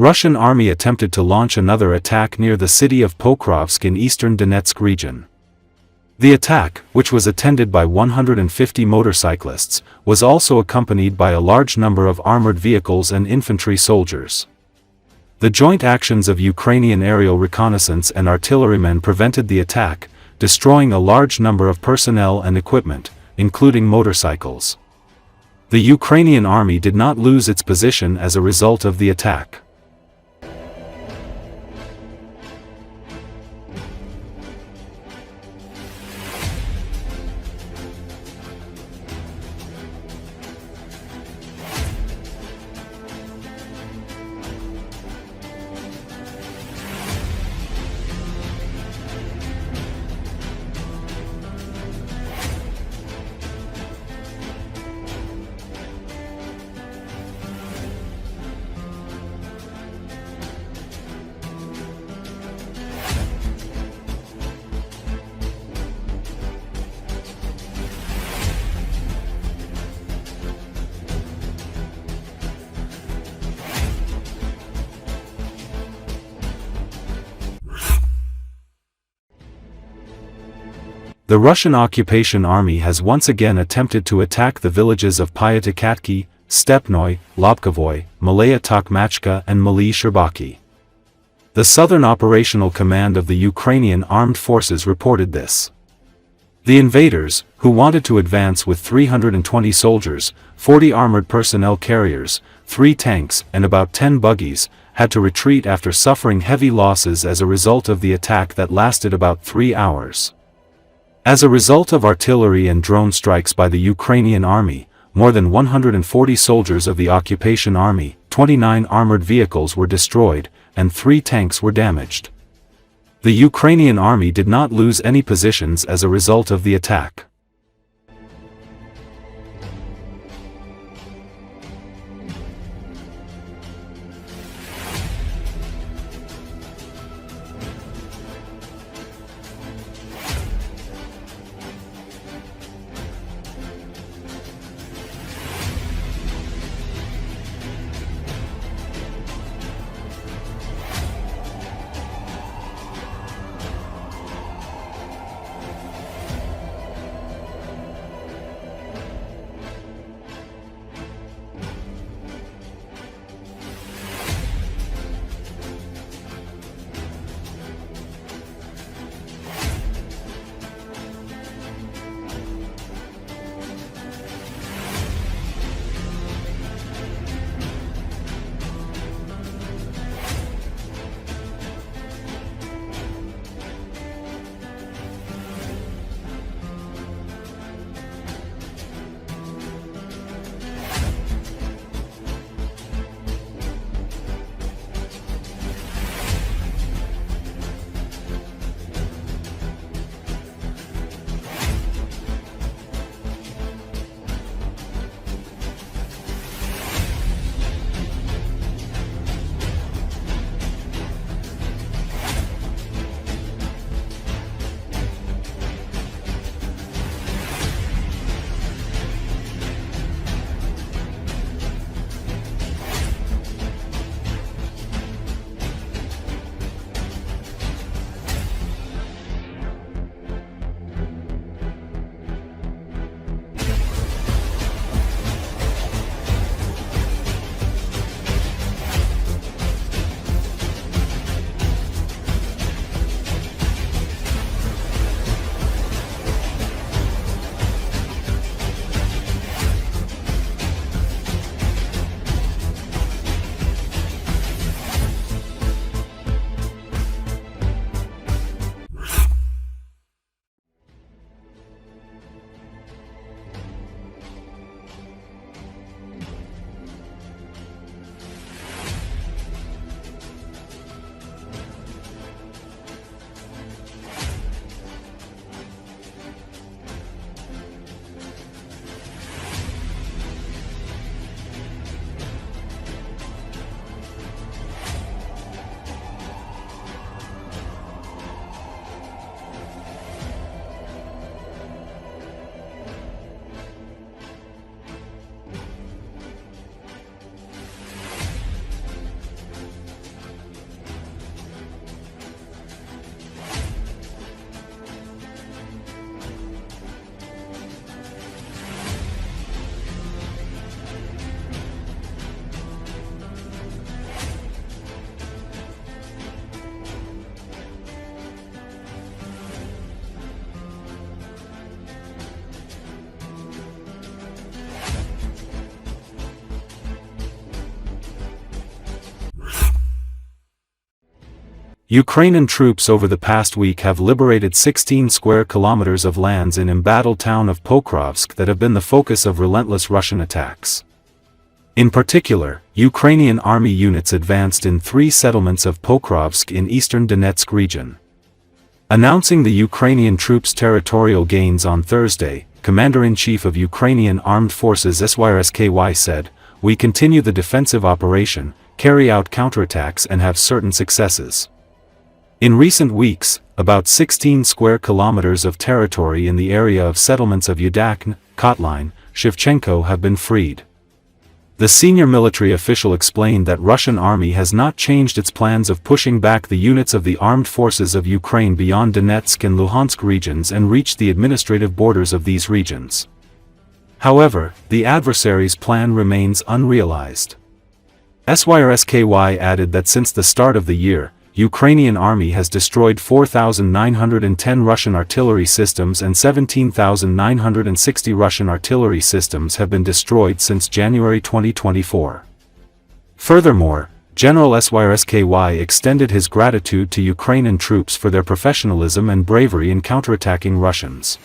Russian army attempted to launch another attack near the city of Pakrovsk in eastern Donetsk region. The attack, which was attended by 150 motorcyclists, was also accompanied by a large number of armored vehicles and infantry soldiers. The joint actions of Ukrainian aerial reconnaissance and artillerymen prevented the attack, destroying a large number of personnel and equipment, including motorcycles. The Ukrainian army did not lose its position as a result of the attack. The Russian occupation army has once again attempted to attack the villages of Pyatikatki, Stepnoy, Lobkovoy, Malaya Tokmachka and Mali Sherbaki. The Southern Operational Command of the Ukrainian Armed Forces reported this. The invaders, who wanted to advance with 320 soldiers, 40 armored personnel carriers, 3 tanks and about 10 buggies, had to retreat after suffering heavy losses as a result of the attack that lasted about 3 hours. As a result of artillery and drone strikes by the Ukrainian army, more than 140 soldiers of the occupation army, 29 armored vehicles were destroyed, and 3 tanks were damaged. The Ukrainian army did not lose any positions as a result of the attack. Ukrainian troops over the past week have liberated 16 square kilometers of lands in embattled town of Pakrovsk that have been the focus of relentless Russian attacks. In particular, Ukrainian army units advanced in 3 settlements of Pakrovsk in eastern Donetsk region. Announcing the Ukrainian troops' territorial gains on Thursday, Commander-in-Chief of Ukrainian Armed Forces SYRSKY said, "We continue the defensive operation, carry out counterattacks and have certain successes." In recent weeks, about 16 square kilometers of territory in the area of settlements of Yudakn, Kotline, Shevchenko have been freed. The senior military official explained that Russian army has not changed its plans of pushing back the units of the armed forces of Ukraine beyond Donetsk and Luhansk regions and reach the administrative borders of these regions. However, the adversary's plan remains unrealized. SYRSKY added that since the start of the year, Ukrainian army has destroyed 4,910 Russian artillery systems and 17,960 Russian artillery systems have been destroyed since January 2024. Furthermore, General SYRSKY extended his gratitude to Ukrainian troops for their professionalism and bravery in counterattacking Russians.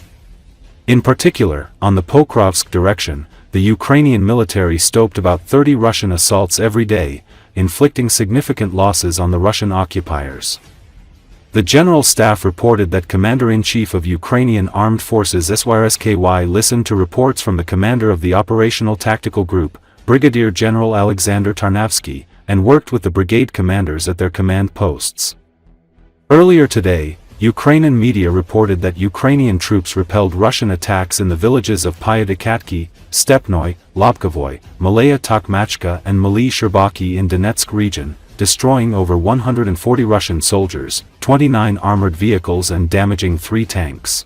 In particular, on the Pakrovsk direction, the Ukrainian military stoped about 30 Russian assaults every day, inflicting significant losses on the Russian occupiers. The General Staff reported that Commander-in-Chief of Ukrainian Armed Forces SYRSKY listened to reports from the commander of the Operational Tactical Group, Brigadier General Alexander Tarnavsky, and worked with the brigade commanders at their command posts. Earlier today, Ukrainian media reported that Ukrainian troops repelled Russian attacks in the villages of Pyatikatki, Stepnoy, Lobkovoy, Malaya Tokmachka and Maly Sherbaki in Donetsk region, destroying over 140 Russian soldiers, 29 armored vehicles and damaging 3 tanks.